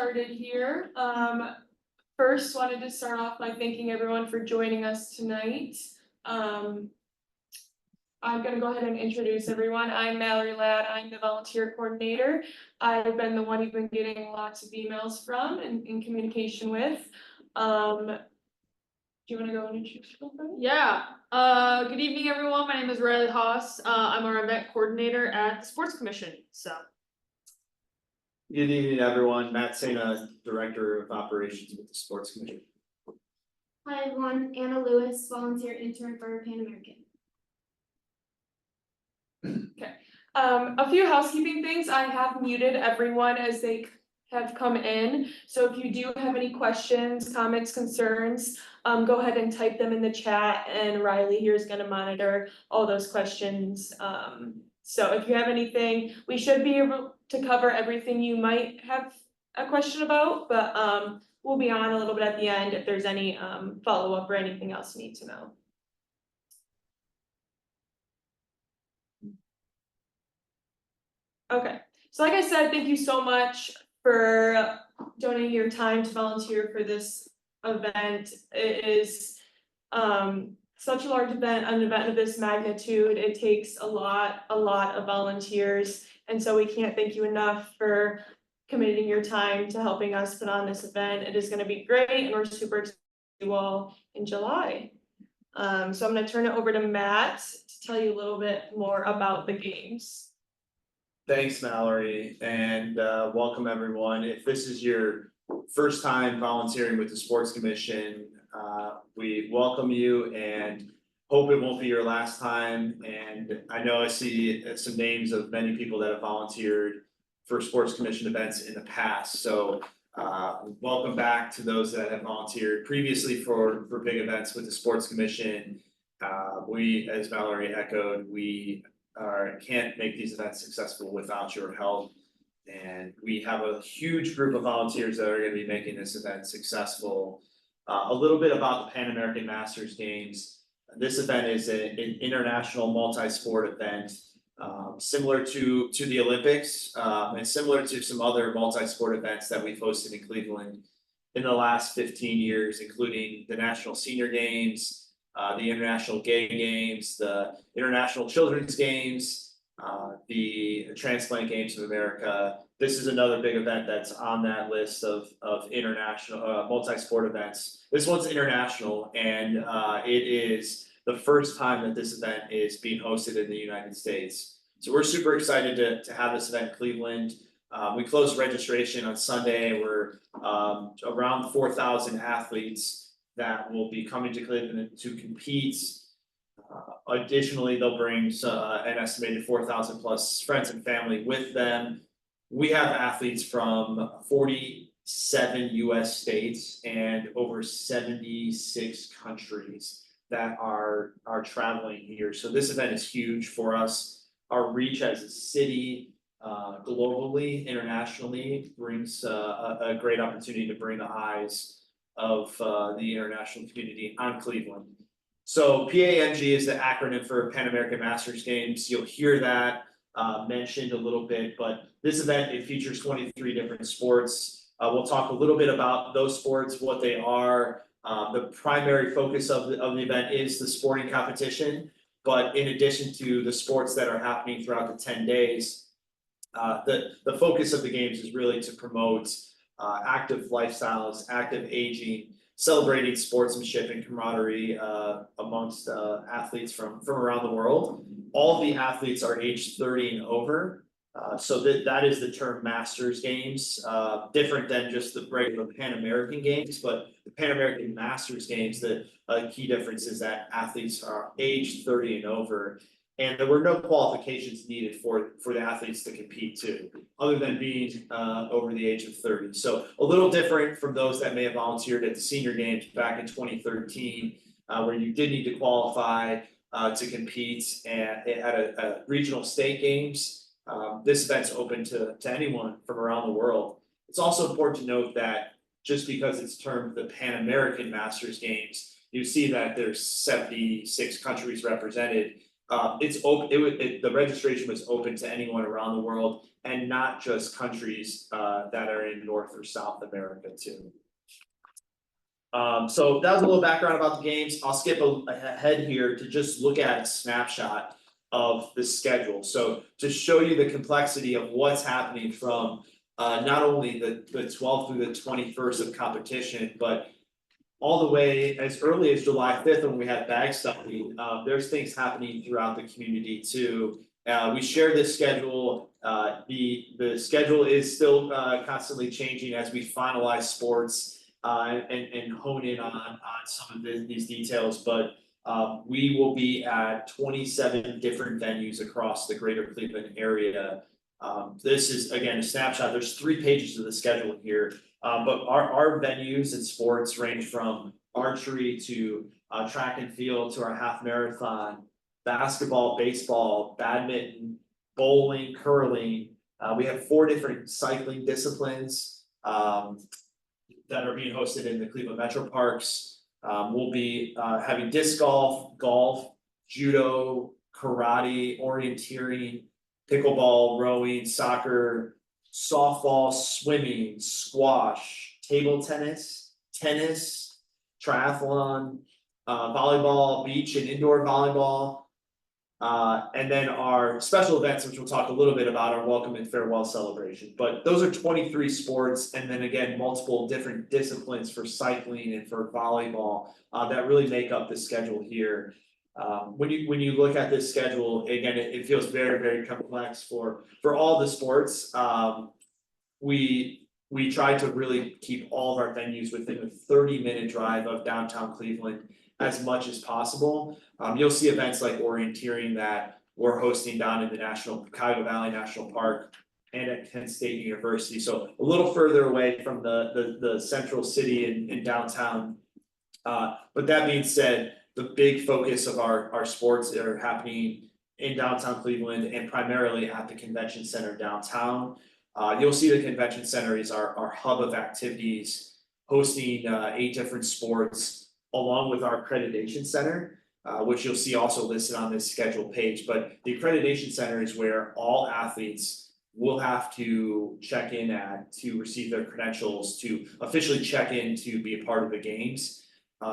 started here. First wanted to start off by thanking everyone for joining us tonight. I'm gonna go ahead and introduce everyone. I'm Mallory Ladd. I'm the volunteer coordinator. I've been the one you've been getting lots of emails from and in communication with. Do you want to go and introduce yourself? Yeah. Good evening, everyone. My name is Riley Haas. I'm our event coordinator at the Sports Commission. Good evening, everyone. Matt Sena, Director of Operations with the Sports Commission. Hi, everyone. Anna Lewis, volunteer intern for Pan American. Okay. A few housekeeping things. I have muted everyone as they have come in. So if you do have any questions, comments, concerns, go ahead and type them in the chat, and Riley here is going to monitor all those questions. So if you have anything, we should be able to cover everything you might have a question about, but we'll be on a little bit at the end if there's any follow-up or anything else you need to know. Okay, so like I said, thank you so much for donating your time to volunteer for this event. It is such a large event, an event of this magnitude. It takes a lot of volunteers, and so we can't thank you enough for committing your time to helping us put on this event. It is going to be great, and we're super excited to see you all in July. So I'm going to turn it over to Matt to tell you a little bit more about the games. Thanks, Mallory, and welcome everyone. If this is your first time volunteering with the Sports Commission, we welcome you and hope it won't be your last time. And I know I see some names of many people that have volunteered for Sports Commission events in the past. So welcome back to those that have volunteered previously for big events with the Sports Commission. We, as Mallory echoed, we can't make these events successful without your help. And we have a huge group of volunteers that are going to be making this event successful. A little bit about the Pan American Masters Games. This event is an international multi-sport event, similar to the Olympics, and similar to some other multi-sport events that we've hosted in Cleveland in the last 15 years, including the National Senior Games, the International Gay Games, the International Children's Games, the Transplant Games of America. This is another big event that's on that list of international multi-sport events. This one's international, and it is the first time that this event is being hosted in the United States. So we're super excited to have this event in Cleveland. We closed registration on Sunday. We're around 4,000 athletes that will be coming to Cleveland to compete. Additionally, they'll bring an estimated 4,000 plus friends and family with them. We have athletes from 47 US states and over 76 countries that are traveling here. So this event is huge for us. Our reach as a city, globally, internationally, brings a great opportunity to bring the eyes of the international community on Cleveland. So PAMG is the acronym for Pan American Masters Games. You'll hear that mentioned a little bit, but this event, it features 23 different sports. We'll talk a little bit about those sports, what they are. The primary focus of the event is the sporting competition, but in addition to the sports that are happening throughout the 10 days, the focus of the games is really to promote active lifestyles, active aging, celebrating sportsmanship and camaraderie amongst athletes from around the world. All of the athletes are age 30 and over. So that is the term Masters Games, different than just the regular Pan American Games, but the Pan American Masters Games, the key difference is that athletes are age 30 and over. And there were no qualifications needed for the athletes to compete too, other than being over the age of 30. So a little different from those that may have volunteered at the Senior Games back in 2013, where you did need to qualify to compete at a regional state games. This event's open to anyone from around the world. It's also important to note that just because it's termed the Pan American Masters Games, you see that there's 76 countries represented. it's open, the registration was open to anyone around the world and not just countries that are in North or South America too. So that was a little background about the games. I'll skip ahead here to just look at a snapshot of the schedule. So to show you the complexity of what's happening from not only the 12th through the 21st of competition, but all the way as early as July 5th when we had bag stuffing, there's things happening throughout the community too. We share this schedule, the schedule is still constantly changing as we finalize sports. And hone in on some of these details, but we will be at 27 different venues across the greater Cleveland area. This is again a snapshot, there's 3 pages of the schedule here. But our venues and sports range from archery to track and field to our half marathon, basketball, baseball, badminton, bowling, curling. We have 4 different cycling disciplines that are being hosted in the Cleveland Metro Parks. We'll be having disc golf, judo, karate, orienteering, pickleball, rowing, soccer, softball, swimming, squash, table tennis, triathlon, volleyball, beach and indoor volleyball. And then our special events, which we'll talk a little bit about, our welcome and farewell celebration. But those are 23 sports, and then again, multiple different disciplines for cycling and for volleyball that really make up the schedule here. When you look at this schedule, again, it feels very, very complex for all the sports. We try to really keep all of our venues within a 30-minute drive of downtown Cleveland as much as possible. You'll see events like orienteering that we're hosting down in the Cuyahoga Valley National Park and at Kent State University, so a little further away from the central city in downtown. But that being said, the big focus of our sports that are happening in downtown Cleveland and primarily at the convention center downtown. You'll see the convention center is our hub of activities, hosting 8 different sports along with our accreditation center, which you'll see also listed on this schedule page. But the accreditation center is where all athletes will have to check in at to receive their credentials to officially check in to be a part of the games.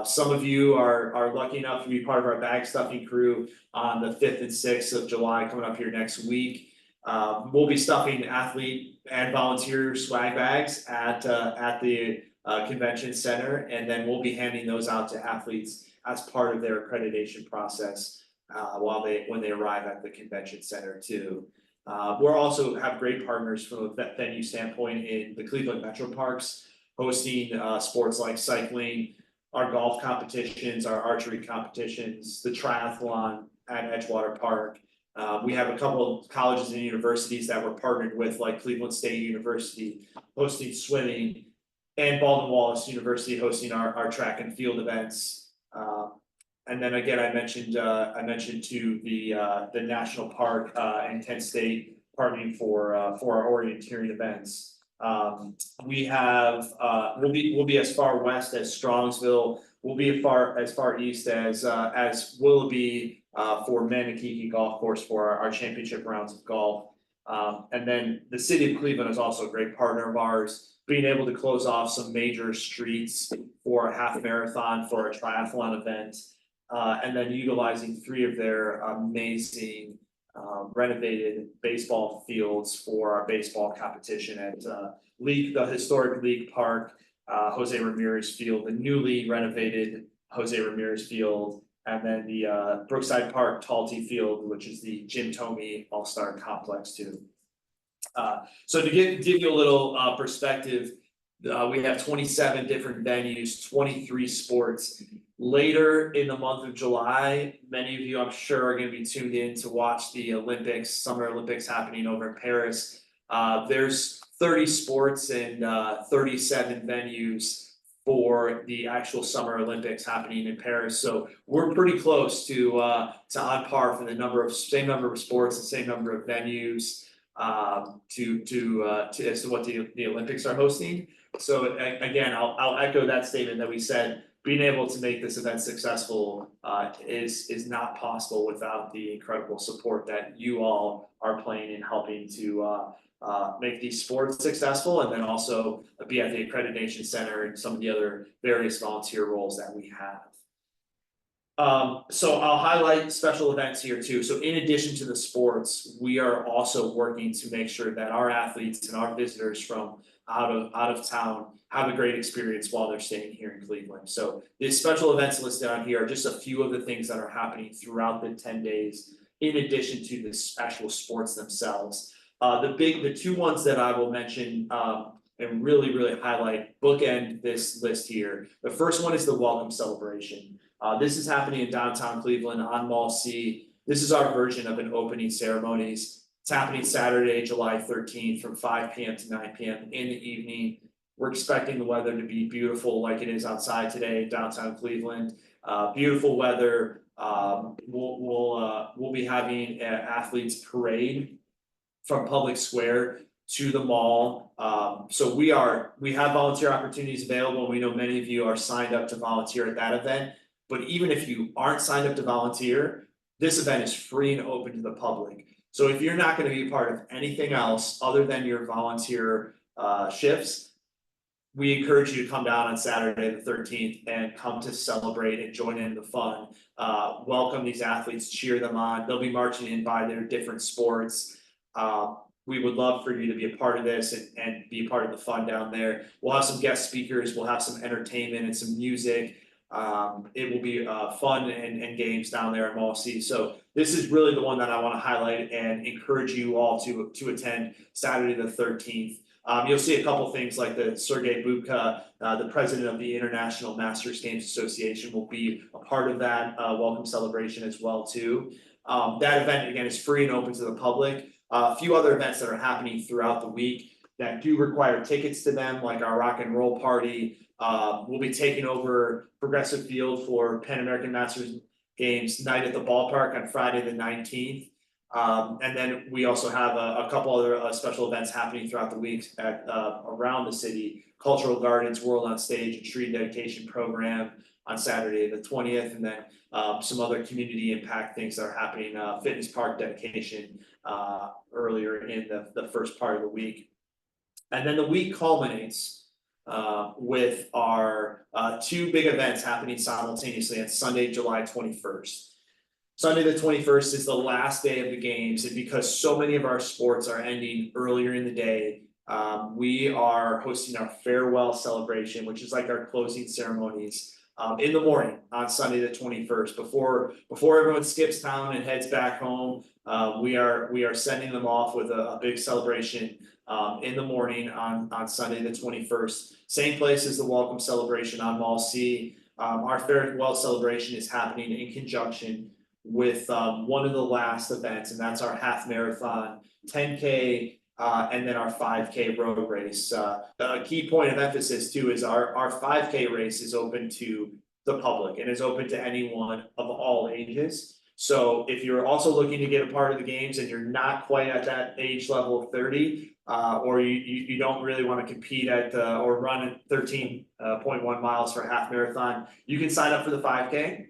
Some of you are lucky enough to be part of our bag stuffing crew on the 5th and 6th of July coming up here next week. We'll be stuffing athlete and volunteer swag bags at the convention center, and then we'll be handing those out to athletes as part of their accreditation process when they arrive at the convention center too. We're also have great partners from a venue standpoint in the Cleveland Metro Parks, hosting sports like cycling, our golf competitions, our archery competitions, the triathlon at Edgewater Park. We have a couple of colleges and universities that we're partnered with, like Cleveland State University hosting swimming, and Baldwin Wallace University hosting our track and field events. And then again, I mentioned to the national park and Kent State partnering for our orienteering events. We have we'll be as far west as Strongsville. We'll be as far east as Willoughby for Manakiki Golf Course for our championship rounds of golf. And then the city of Cleveland is also a great partner of ours, being able to close off some major streets for a half marathon, for a triathlon event, and then utilizing 3 of their amazing renovated baseball fields for our baseball competition at the historic League Park, Jose Ramirez Field, the newly renovated Jose Ramirez Field, and then the Brookside Park Talty Field, which is the Jim Thome All-Star Complex too. So to give you a little perspective, we have 27 different venues, 23 sports. Later in the month of July, many of you I'm sure are going to be tuned in to watch the Olympics, Summer Olympics happening over in Paris. There's 30 sports and 37 venues for the actual Summer Olympics happening in Paris. So we're pretty close to on par for the same number of sports, the same number of venues as to what the Olympics are hosting. So again, I'll echo that statement that we said. being able to make this event successful is not possible without the incredible support that you all are playing in helping to make these sports successful, and then also be at the accreditation center and some of the other various volunteer roles that we have. So I'll highlight special events here too. So in addition to the sports, we are also working to make sure that our athletes and our visitors from out of town have a great experience while they're staying here in Cleveland. So the special events listed on here are just a few of the things that are happening throughout the 10 days, in addition to the actual sports themselves. The two ones that I will mention and really highlight, bookend this list here. The first one is the welcome celebration. This is happening in downtown Cleveland on Mall C. This is our version of an opening ceremonies. It's happening Saturday, July 13th from 5 p.m. to 9 p.m. in the evening. We're expecting the weather to be beautiful like it is outside today, downtown Cleveland. Beautiful weather. We'll be having an athletes parade from Public Square to the mall. So we have volunteer opportunities available. We know many of you are signed up to volunteer at that event. But even if you aren't signed up to volunteer, this event is free and open to the public. So if you're not going to be a part of anything else other than your volunteer shifts, we encourage you to come down on Saturday the 13th and come to celebrate and join in the fun. Welcome these athletes, cheer them on. They'll be marching in by their different sports. We would love for you to be a part of this and be a part of the fun down there. We'll have some guest speakers, we'll have some entertainment and some music. It will be fun and games down there at Mall C. So this is really the one that I want to highlight and encourage you all to attend Saturday the 13th. You'll see a couple things like the Sergey Bubka, the president of the International Masters Games Association, will be a part of that welcome celebration as well too. That event again is free and open to the public. A few other events that are happening throughout the week that do require tickets to them, like our rock and roll party. We'll be taking over Progressive Field for Pan American Masters Games night at the ballpark on Friday the 19th. And then we also have a couple other special events happening throughout the week at around the city. Cultural Gardens, World on Stage, a tree dedication program on Saturday the 20th, and then some other community impact things that are happening, fitness park dedication earlier in the first part of the week. And then the week culminates with our two big events happening simultaneously on Sunday, July 21st. Sunday the 21st is the last day of the games, and because so many of our sports are ending earlier in the day, we are hosting our farewell celebration, which is like our closing ceremonies in the morning on Sunday the 21st. Before everyone skips town and heads back home, we are sending them off with a big celebration in the morning on Sunday the 21st. Same place as the welcome celebration on Mall C. Our farewell celebration is happening in conjunction with one of the last events, and that's our half marathon, 10K, and then our 5K road race. A key point of emphasis too is our 5K race is open to the public and is open to anyone of all ages. So if you're also looking to get a part of the games and you're not quite at that age level of 30, or you don't really want to compete at or run at 13.1 miles for a half marathon, you can sign up for the 5K.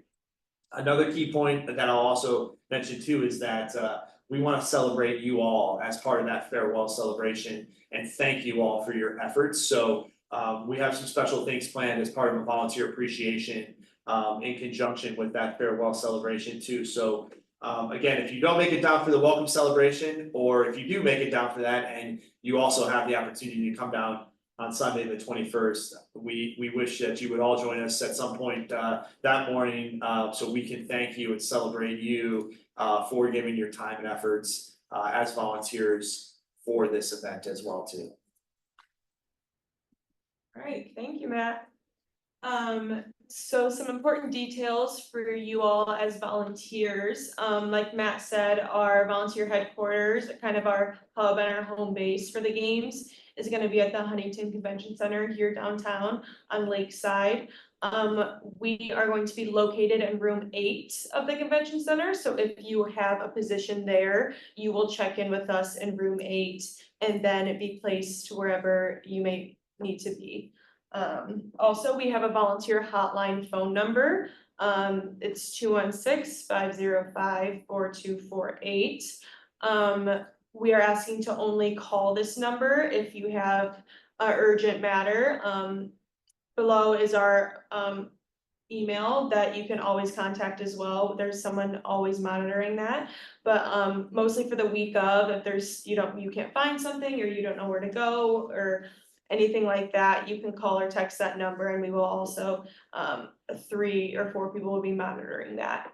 Another key point that I'll also mention too is that we want to celebrate you all as part of that farewell celebration and thank you all for your efforts. So we have some special things planned as part of a volunteer appreciation in conjunction with that farewell celebration too. So again, if you don't make it down for the welcome celebration, or if you do make it down for that and you also have the opportunity to come down on Sunday the 21st, we wish that you would all join us at some point that morning so we can thank you and celebrate you for giving your time and efforts as volunteers for this event as well too. All right, thank you, Matt. So some important details for you all as volunteers. Like Matt said, our volunteer headquarters, kind of our hub and our home base for the games, is going to be at the Huntington Convention Center here downtown on Lakeside. We are going to be located in room 8 of the convention center. So if you have a position there, you will check in with us in room 8 and then be placed to wherever you may need to be. Also, we have a volunteer hotline phone number. It's 216-505-4248. We are asking to only call this number if you have a urgent matter. Below is our email that you can always contact as well. There's someone always monitoring that. But mostly for the week of, if there's, you can't find something or you don't know where to go or anything like that, you can call or text that number, and we will also 3 or 4 people will be monitoring that.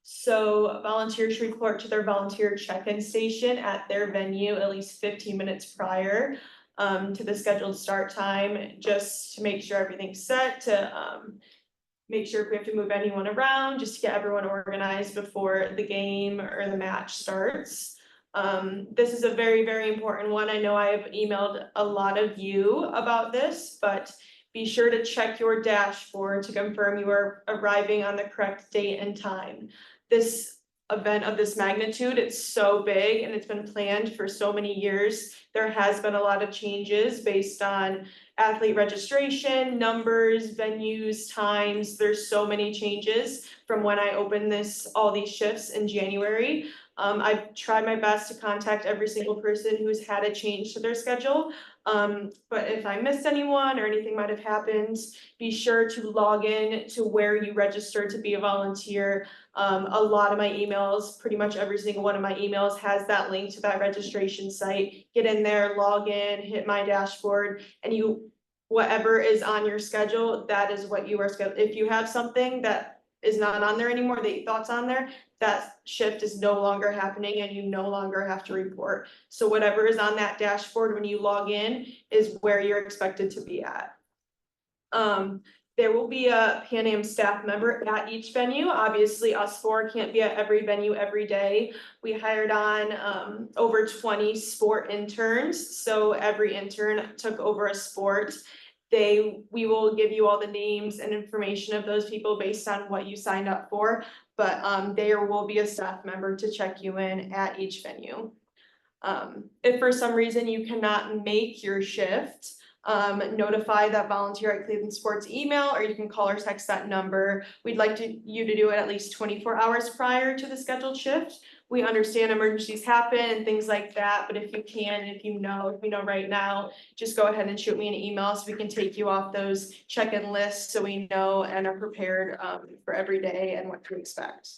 So volunteers should report to their volunteer check-in station at their venue at least 15 minutes prior to the scheduled start time, just to make sure everything's set, to make sure if we have to move anyone around, just to get everyone organized before the game or the match starts. This is a very, very important one. I know I've emailed a lot of you about this, but be sure to check your dashboard to confirm you are arriving on the correct date and time. This event of this magnitude, it's so big and it's been planned for so many years. There has been a lot of changes based on athlete registration, numbers, venues, times. There's so many changes from when I opened all these shifts in January. I've tried my best to contact every single person who's had a change to their schedule. But if I missed anyone or anything might have happened, be sure to log in to where you registered to be a volunteer. A lot of my emails, pretty much every single one of my emails has that link to that registration site. Get in there, log in, hit my dashboard, and whatever is on your schedule, that is what you are scheduled. If you have something that is not on there anymore, that you thought's on there, that shift is no longer happening and you no longer have to report. So whatever is on that dashboard when you log in is where you're expected to be at. There will be a Pan Am staff member at each venue. Obviously, us 4 can't be at every venue every day. We hired on over 20 sport interns, so every intern took over a sport. We will give you all the names and information of those people based on what you signed up for, but there will be a staff member to check you in at each venue. If for some reason you cannot make your shift, notify that volunteer at Cleveland Sports email, or you can call or text that number. We'd like you to do it at least 24 hours prior to the scheduled shift. We understand emergencies happen and things like that, but if you can, if you know right now, just go ahead and shoot me an email so we can take you off those check-in lists so we know and are prepared for every day and what to expect.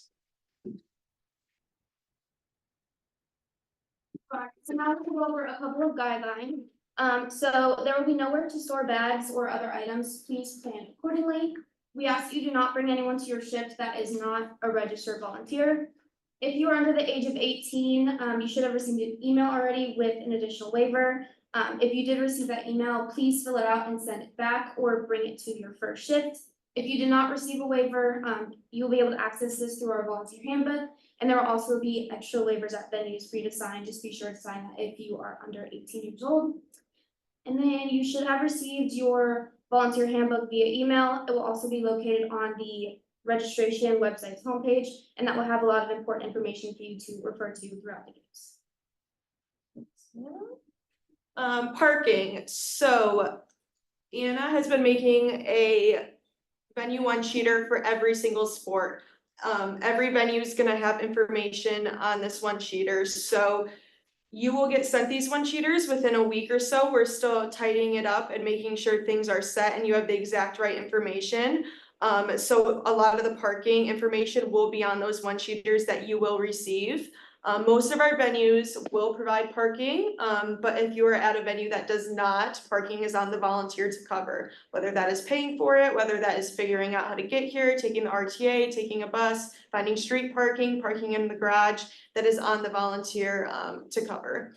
Alright, so now we'll go over a couple of guidelines. So there will be nowhere to store bags or other items. Please plan accordingly. We ask you do not bring anyone to your shift that is not a registered volunteer. If you are under the age of 18, you should have received an email already with an additional waiver. If you did receive that email, please fill it out and send it back or bring it to your first shift. If you did not receive a waiver, you'll be able to access this through our volunteer handbook. And there will also be extra waivers at venues for you to sign. Just be sure to sign that if you are under 18 years old. And then you should have received your volunteer handbook via email. It will also be located on the registration website's homepage, and that will have a lot of important information for you to refer to throughout the games. Parking. So Anna has been making a venue one-sheeter for every single sport. Every venue is gonna have information on this one-sheeter, so you will get sent these one-sheeters within a week or so. We're still tidying it up and making sure things are set and you have the exact right information. So a lot of the parking information will be on those one-sheeters that you will receive. Most of our venues will provide parking, but if you are at a venue that does not, parking is on the volunteer to cover. Whether that is paying for it, whether that is figuring out how to get here, taking the RTA, taking a bus, finding street parking, parking in the garage, that is on the volunteer to cover.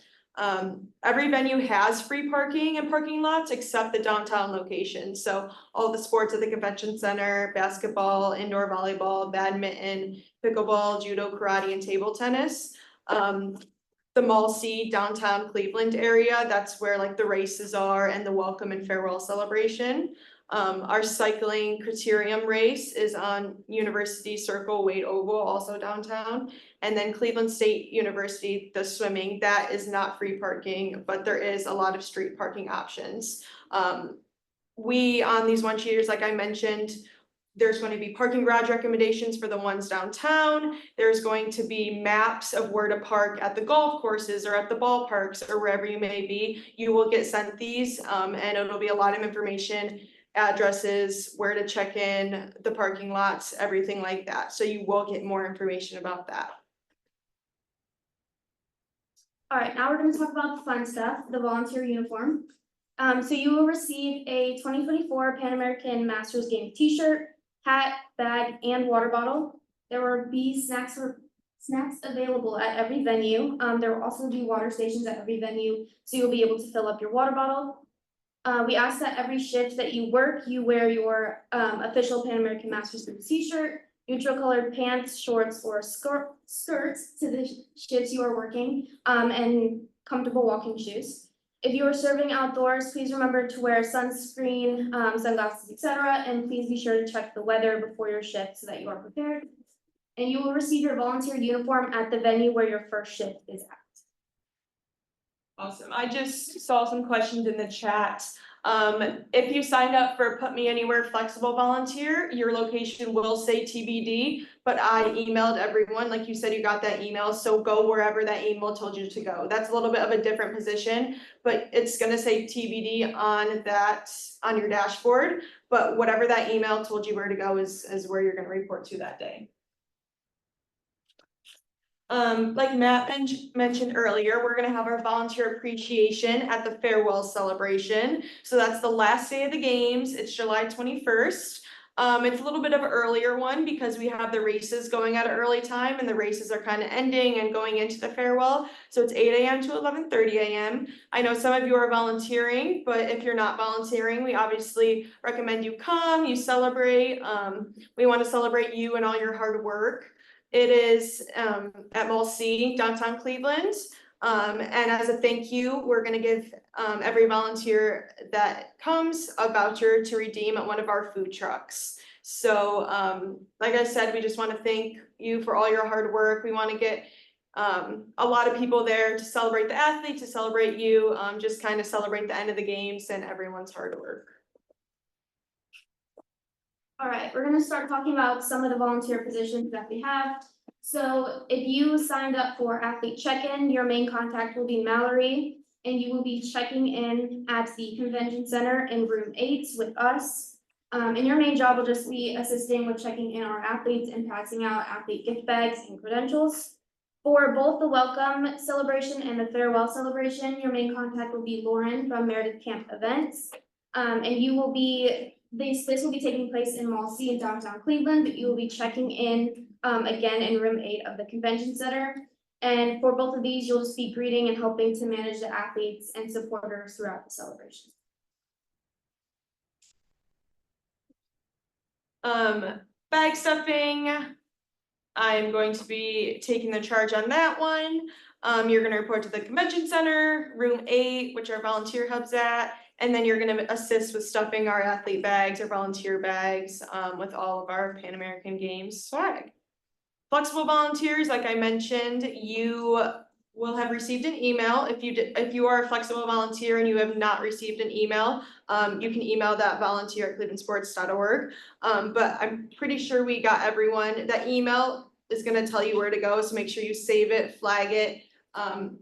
Every venue has free parking and parking lots except the downtown location. So all the sports at the convention center, basketball, indoor volleyball, badminton, pickleball, judo, karate, and table tennis. The Mall C downtown Cleveland area, that's where like the races are and the welcome and farewell celebration. Our cycling criterium race is on University Circle Wade Oval, also downtown. And then Cleveland State University, the swimming, that is not free parking, but there is a lot of street parking options. We, on these one-sheeters, like I mentioned, there's going to be parking garage recommendations for the ones downtown. There's going to be maps of where to park at the golf courses or at the ballparks or wherever you may be. You will get sent these, and it'll be a lot of information, addresses, where to check in, the parking lots, everything like that. So you will get more information about that. All right, now we're gonna talk about the fun stuff, the volunteer uniform. So you will receive a 2024 Pan American Masters Game t-shirt, hat, bag, and water bottle. There will be snacks available at every venue. There will also be water stations at every venue, so you'll be able to fill up your water bottle. We ask that every shift that you work, you wear your official Pan American Masters Group t-shirt, neutral colored pants, shorts, or skirts to the shifts you are working, and comfortable walking shoes. If you are serving outdoors, please remember to wear sunscreen, sunglasses, etc., and please be sure to check the weather before your shift so that you are prepared. And you will receive your volunteer uniform at the venue where your first shift is at. Awesome. I just saw some questions in the chat. If you signed up for Put Me Anywhere Flexible Volunteer, your location will say TBD, but I emailed everyone, like you said, you got that email, so go wherever that email told you to go. That's a little bit of a different position, but it's gonna say TBD on that, on your dashboard, but whatever that email told you where to go is where you're gonna report to that day. Like Matt mentioned earlier, we're gonna have our volunteer appreciation at the farewell celebration. So that's the last day of the games. It's July 21st. It's a little bit of an earlier one because we have the races going at an early time and the races are kind of ending and going into the farewell. So it's 8 a.m. to 11:30 a.m. I know some of you are volunteering, but if you're not volunteering, we obviously recommend you come, you celebrate. We want to celebrate you and all your hard work. It is at Mall C, downtown Cleveland. And as a thank you, we're gonna give every volunteer that comes a voucher to redeem at one of our food trucks. So like I said, we just wanna thank you for all your hard work. We wanna get a lot of people there to celebrate the athlete, to celebrate you, just kind of celebrate the end of the games and everyone's hard work. All right, we're gonna start talking about some of the volunteer positions that we have. So if you signed up for athlete check-in, your main contact will be Mallory, and you will be checking in at the convention center in room 8 with us. And your main job will just be assisting with checking in our athletes and passing out athlete gift bags and credentials. For both the welcome celebration and the farewell celebration, your main contact will be Lauren from Meredith Camp Events. And you will be this will be taking place in Mall C in downtown Cleveland, but you will be checking in again in room 8 of the convention center. And for both of these, you'll just be greeting and helping to manage the athletes and supporters throughout the celebration. Bag stuffing. I'm going to be taking the charge on that one. You're gonna report to the convention center, room 8, which our volunteer hub's at. And then you're gonna assist with stuffing our athlete bags or volunteer bags with all of our Pan American Games swag. Flexible volunteers, like I mentioned, you will have received an email. If you are a flexible volunteer and you have not received an email, you can email that volunteer at clevelandsports.org. But I'm pretty sure we got everyone. That email is gonna tell you where to go, so make sure you save it, flag it.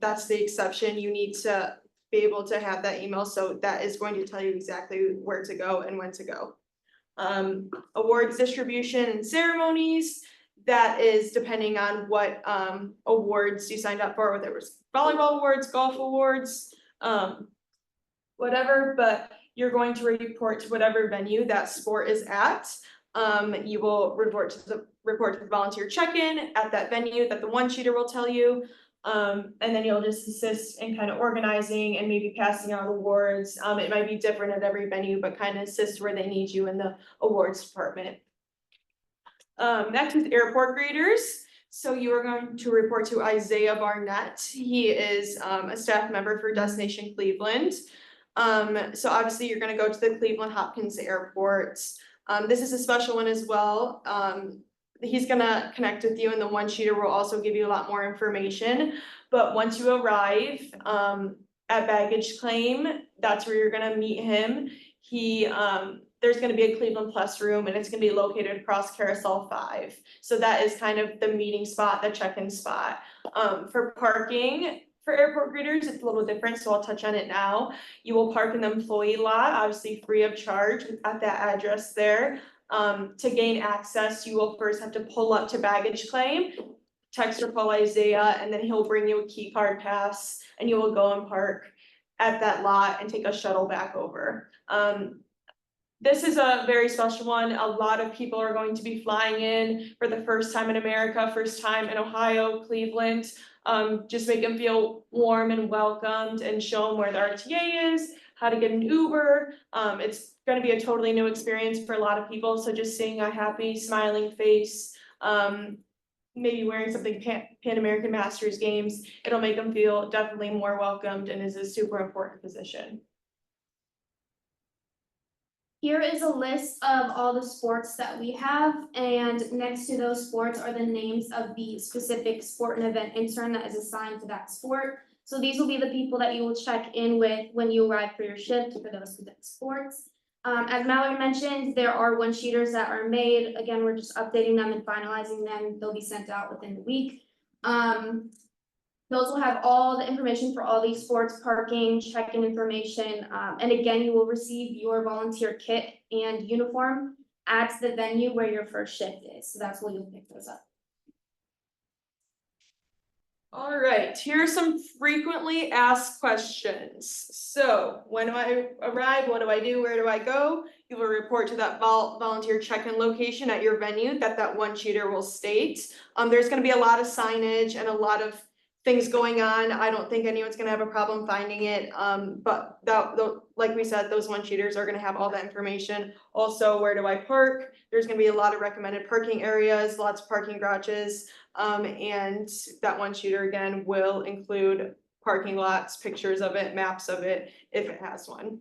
That's the exception. You need to be able to have that email, so that is going to tell you exactly where to go and when to go. Awards distribution and ceremonies, that is depending on what awards you signed up for, whether it was volleyball awards, golf awards, whatever, but you're going to report to whatever venue that sport is at. You will report to the volunteer check-in at that venue that the one-sheeter will tell you. And then you'll just assist in kind of organizing and maybe passing out awards. It might be different at every venue, but kind of assist where they need you in the awards department. Next is airport greeters. So you are going to report to Isaiah Barnett. He is a staff member for Destination Cleveland. So obviously you're gonna go to the Cleveland Hopkins Airport. This is a special one as well. He's gonna connect with you, and the one sheeter will also give you a lot more information. But once you arrive, at baggage claim, that's where you're gonna meet him. There's gonna be a Cleveland Plus room, and it's gonna be located across Carousel 5. So that is kind of the meeting spot, the check-in spot. For parking, for airport greeters, it's a little different, so I'll touch on it now. You will park in the employee lot, obviously free of charge at that address there. To gain access, you will first have to pull up to baggage claim, text or call Isaiah, and then he'll bring you a key card pass, and you will go and park at that lot and take a shuttle back over. This is a very special one. A lot of people are going to be flying in for the first time in America, first time in Ohio, Cleveland. Just make them feel warm and welcomed, and show them where the RTA is, how to get an Uber. It's gonna be a totally new experience for a lot of people, so just seeing a happy, smiling face, maybe wearing something Pan American Masters games, it'll make them feel definitely more welcomed, and is a super important position. Here is a list of all the sports that we have, and next to those sports are the names of the specific sport and event intern that is assigned to that sport. So these will be the people that you will check in with when you arrive for your shift for those specific sports. As Mallory mentioned, there are one sheeters that are made. Again, we're just updating them and finalizing them. They'll be sent out within the week. Those will have all the information for all these sports, parking, check-in information, and again, you will receive your volunteer kit and uniform at the venue where your first shift is, so that's where you'll pick those up. All right, here are some frequently asked questions. So when do I arrive? What do I do? Where do I go? You will report to that volunteer check-in location at your venue that one sheeter will state. There's gonna be a lot of signage and a lot of things going on. I don't think anyone's gonna have a problem finding it. But like we said, those one sheeters are gonna have all that information. Also, where do I park? There's gonna be a lot of recommended parking areas, lots of parking garages. And that one sheeter again will include parking lots, pictures of it, maps of it, if it has one.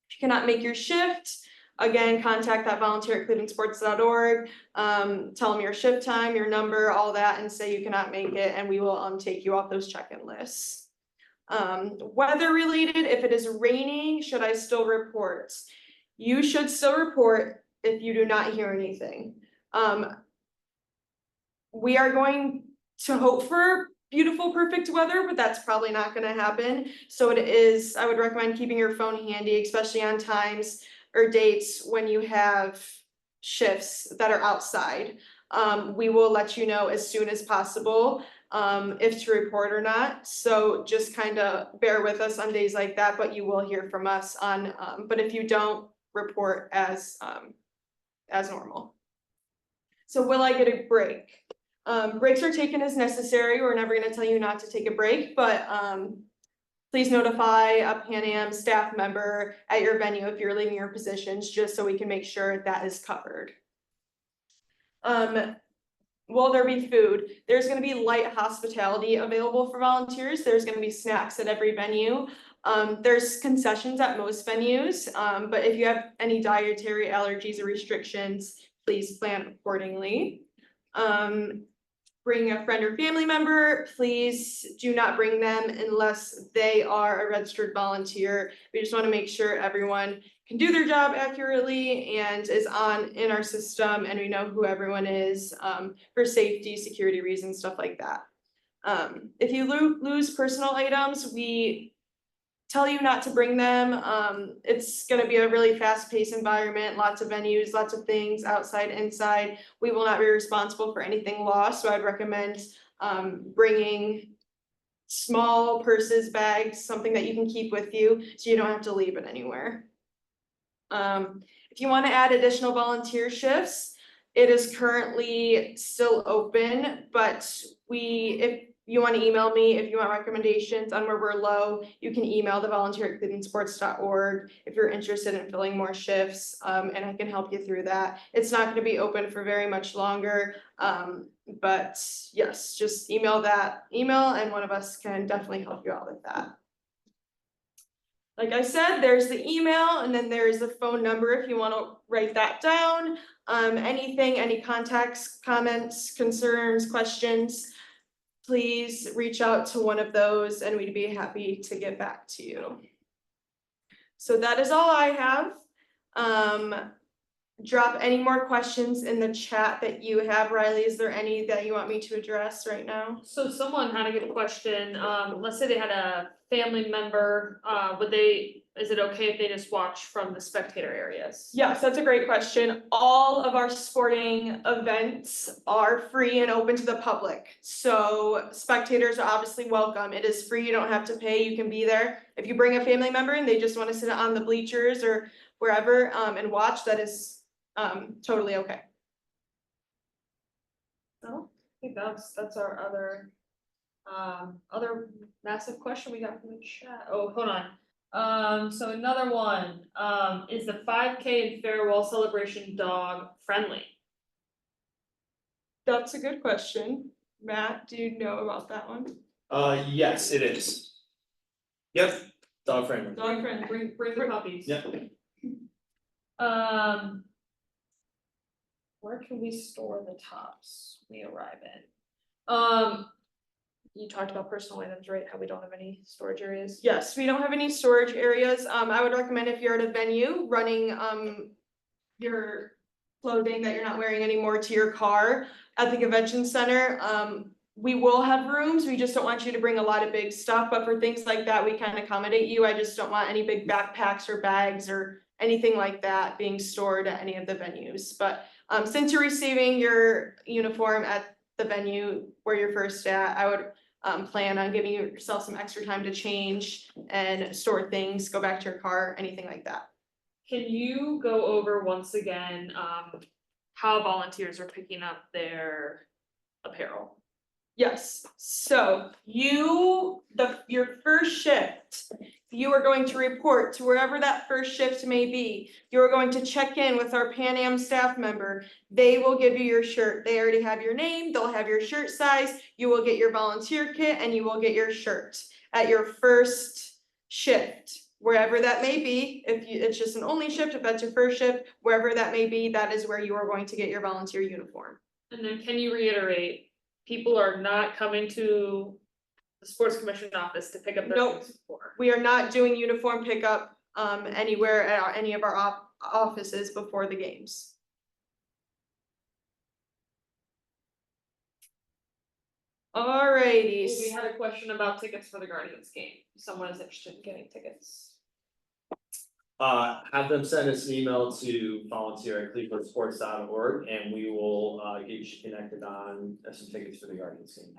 If you cannot make your shift, again, contact that volunteer at clevelandsports.org. Tell them your shift time, your number, all that, and say you cannot make it, and we will take you off those check-in lists. Weather related, if it is raining, should I still report? You should still report if you do not hear anything. We are going to hope for beautiful, perfect weather, but that's probably not gonna happen. So I would recommend keeping your phone handy, especially on times or dates when you have shifts that are outside. We will let you know as soon as possible, if to report or not. So just kind of bear with us on days like that, but you will hear from us on, but if you don't, report as normal. So will I get a break? Breaks are taken as necessary. We're never gonna tell you not to take a break, but please notify a Pan Am staff member at your venue if you're leaving your positions, just so we can make sure that is covered. Will there be food? There's gonna be light hospitality available for volunteers. There's gonna be snacks at every venue. There's concessions at most venues, but if you have any dietary allergies or restrictions, please plan accordingly. Bring a friend or family member, please do not bring them unless they are a registered volunteer. We just want to make sure everyone can do their job accurately and is in our system, and we know who everyone is, for safety, security reasons, stuff like that. If you lose personal items, we tell you not to bring them. It's gonna be a really fast-paced environment, lots of venues, lots of things outside, inside. We will not be responsible for anything lost, so I'd recommend bringing small purses, bags, something that you can keep with you, so you don't have to leave it anywhere. If you wanna add additional volunteer shifts, it is currently still open, but if you want to email me, if you want recommendations on where we're low, you can email the volunteer at clevelandsports.org if you're interested in filling more shifts, and I can help you through that. It's not gonna be open for very much longer, but yes, just email and one of us can definitely help you out with that. like I said, there's the email and then there's the phone number if you wanna write that down. Anything, any contacts, comments, concerns, questions, please reach out to one of those and we'd be happy to get back to you. So that is all I have. Drop any more questions in the chat that you have. Riley, is there any that you want me to address right now? So someone had a good question, let's say they had a family member, is it okay if they just watch from the spectator areas? Yes, that's a great question. All of our sporting events are free and open to the public. So spectators are obviously welcome. It is free, you don't have to pay, you can be there. If you bring a family member and they just want to sit on the bleachers or wherever and watch, that is totally okay. No, I think that's our other massive question we got from the chat. Oh, hold on. So another one, is the 5K and farewell celebration dog friendly? That's a good question. Matt, do you know about that one? Yes, it is. Yep, dog friendly. Dog friendly. Bring the puppies. Yep. Where can we store the tops we arrive in? You talked about personal items, right? How we don't have any storage areas? Yes, we don't have any storage areas. I would recommend if you're at a venue, running your clothing that you're not wearing anymore to your car at the convention center. We will have rooms, we just don't want you to bring a lot of big stuff, but for things like that, we can accommodate you. I just don't want any big backpacks or bags or anything like that being stored at any of the venues. But since you're receiving your uniform at the venue where you're first at, I would plan on giving yourself some extra time to change and store things, go back to your car, anything like that. Can you go over once again, how volunteers are picking up their apparel? Yes, so your first shift, you are going to report to wherever that first shift may be. You are going to check in with our Pan Am staff member. They will give you your shirt. They already have your name, they'll have your shirt size, you will get your volunteer kit and you will get your shirt at your first shift. Wherever that may be, it's just an only shift, if that's your first shift, wherever that may be, that is where you are going to get your volunteer uniform. And then can you reiterate, people are not coming to the sports commission office to pick up their Nope. uniform? We are not doing uniform pickup anywhere at any of our offices before the games. Alrighty. We had a question about tickets for the Guardians game. Someone is interested in getting tickets. Have them send us an email to volunteer@clevelandsports.org and we will get you connected on some tickets for the Guardians game.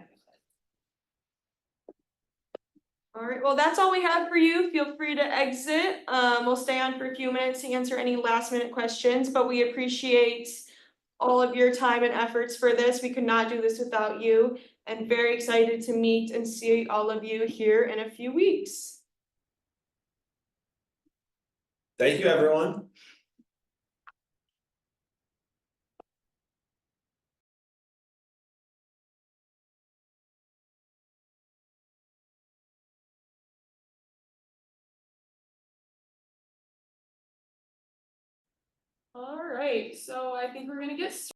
Alright, well, that's all we have for you. Feel free to exit. We'll stay on for a few minutes to answer any last minute questions, but we appreciate all of your time and efforts for this. We could not do this without you, and very excited to meet and see all of you here in a few weeks. Thank you, everyone. Alright, so I think we're gonna get started.